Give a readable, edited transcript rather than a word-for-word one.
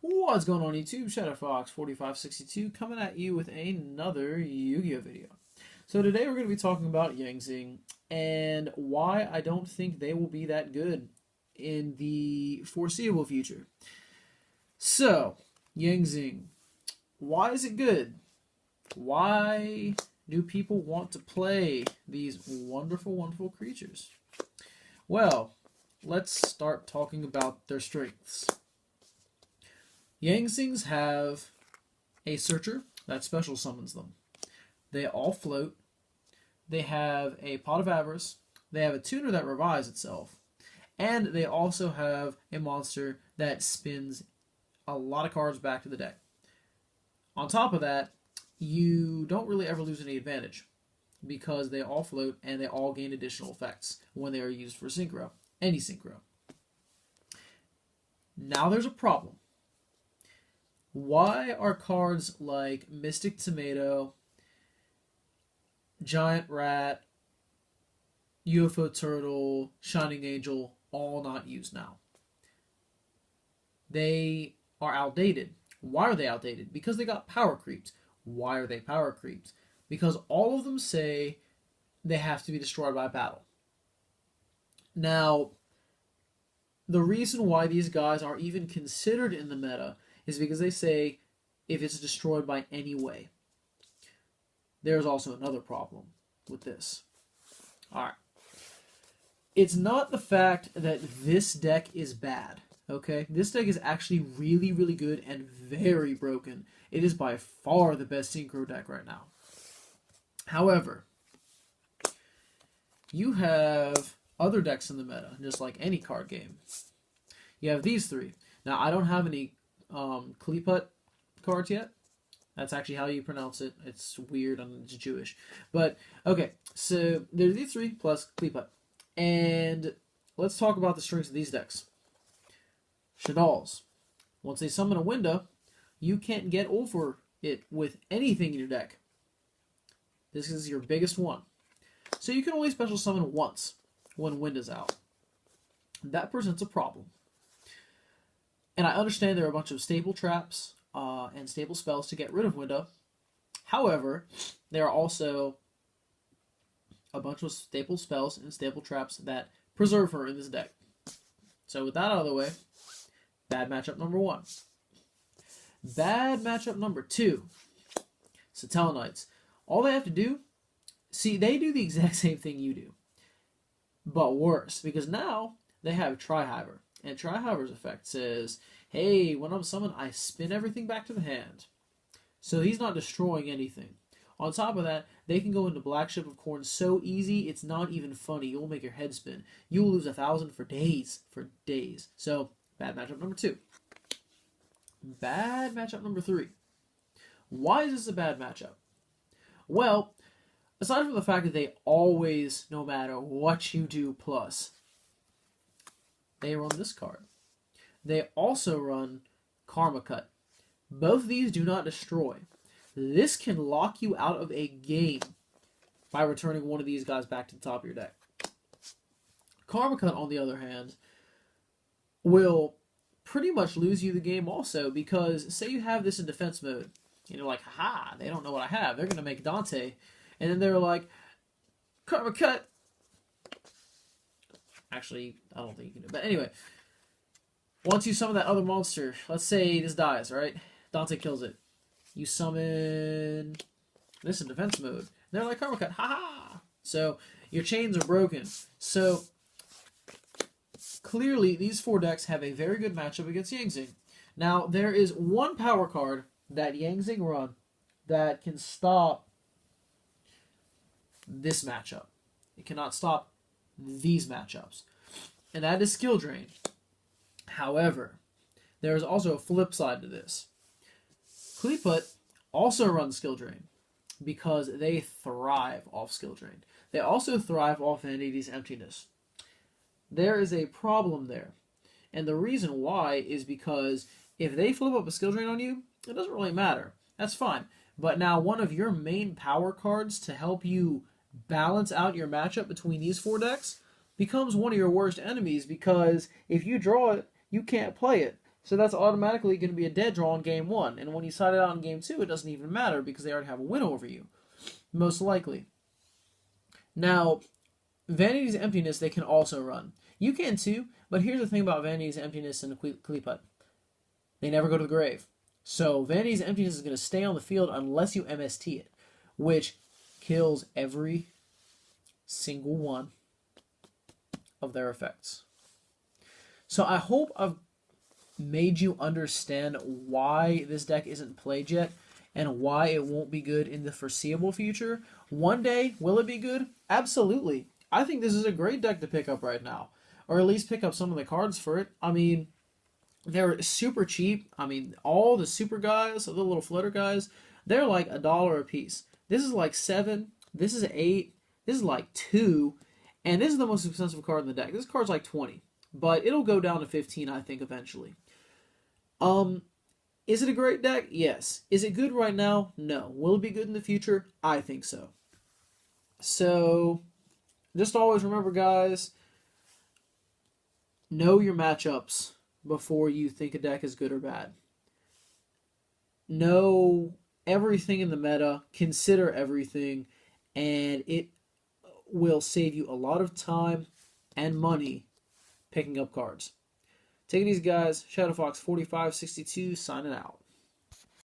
What's going on YouTube? ShadowFox4562 coming at you with another Yu-Gi-Oh video. So today we're going to be talking about Zing and why I don't think they will be that good in the foreseeable future. So, Zing, why is it good? Why do people want to play these wonderful, wonderful creatures? Well, let's start talking about their strengths. Zings have a searcher that special summons them. They all float. They have a pot of avarice. They have a tuner that revives itself. And they also have a monster that spins a lot of cards back to the deck. On top of that, you don't really ever lose any advantage because they all float and they all gain additional effects when they are used for synchro. Any synchro. Now there's a problem. Why are cards like Mystic Tomato, Giant Rat, UFO Turtle, Shining Angel all not used now? They are outdated. Why are they outdated? Because they got power creeped. Why are they power creeped? Because all of them say they have to be destroyed by battle. Now, the reason why these guys are even considered in the meta is because they say if it's destroyed by any way. There's also another problem with this. Alright. It's not the fact that this deck is bad. Okay? This deck is actually really, really good and very broken. It is by far the best synchro deck right now. However, you have other decks in the meta, just like any card game. You have these three. Now, I don't have any Kleeput cards yet. That's actually how you pronounce it. It's weird and it's Jewish. But, okay, so there's these three plus Kleeput. And let's talk about the strengths of these decks. Shadalls. Once they summon a window, you can't get over it with anything in your deck. This is your biggest one. So you can only special summon once when wind is out. That presents a problem. And I understand there are a bunch of staple traps and staple spells to get rid of Window. However, there are also a bunch of staple spells and staple traps that preserve her in this deck. So with that out of the way, bad matchup number one. Bad matchup number two. Satellarknights. All they have to do, see, they do the exact same thing you do, but worse, because now they have Trihiver. And Trihiver's effect says, hey, when I'm summoned, I spin everything back to the hand. So he's not destroying anything. On top of that, they can go into Black Ship of Corn so easy, it's not even funny. You'll make your head spin. You will lose 1,000 for days. For days. So, bad matchup number two. Bad matchup number three. Why is this a bad matchup? Well, aside from the fact that they always, no matter what you do plus, they run this card. They also run Karma Cut. Both these do not destroy. This can lock you out of a game by returning one of these guys back to the top of your deck. Karma Cut, on the other hand, will pretty much lose you the game also, because say you have this in defense mode, and you're like, haha, they don't know what I have. They're going to make Dante. And then they're like, Karma Cut. Actually, I don't think you can do it. But anyway, once you summon that other monster, let's say this dies, right? Dante kills it. You summon this in defense mode. They're like, Karma Cut, haha. So your chains are broken. So clearly, these four decks have a very good matchup against Zing. Now, there is one power card that Zing run that can stop this matchup. It cannot stop these matchups. And that is Skill Drain. However, there is also a flip side to this. Kleeput also runs Skill Drain because they thrive off Skill Drain. They also thrive off Vanity's Emptiness. There is a problem there. And the reason why is because if they flip up a Skill Drain on you, it doesn't really matter. That's fine. But now one of your main power cards to help you balance out your matchup between these four decks becomes one of your worst enemies, because if you draw it, you can't play it. So that's automatically going to be a dead draw in game 1. And when you side it out in game 2, it doesn't even matter because they already have a win over you. Most likely. Now, Vanity's Emptiness they can also run. You can too, but here's the thing about Vanity's Emptiness and Kleeput. They never go to the grave. So Vanity's Emptiness is going to stay on the field unless you MST it, which kills every single one of their effects. So I hope I've made you understand why this deck isn't played yet and why it won't be good in the foreseeable future. One day, will it be good? Absolutely. I think this is a great deck to pick up right now, or at least pick up some of the cards for it. I mean, they're super cheap. I mean, all the super guys, the little flutter guys, they're like $1 a piece. This is like 7, this is 8, this is like 2, and this is the most expensive card in the deck. This card's like 20, but it'll go down to 15, I think, eventually. Is it a great deck? Yes. Is it good right now? No. Will it be good in the future? I think so. So, just always remember, guys, know your matchups before you think a deck is good or bad. Know everything in the meta, consider everything, and it will save you a lot of time and money picking up cards. Take it easy, guys. ShadowFox4562 signing out.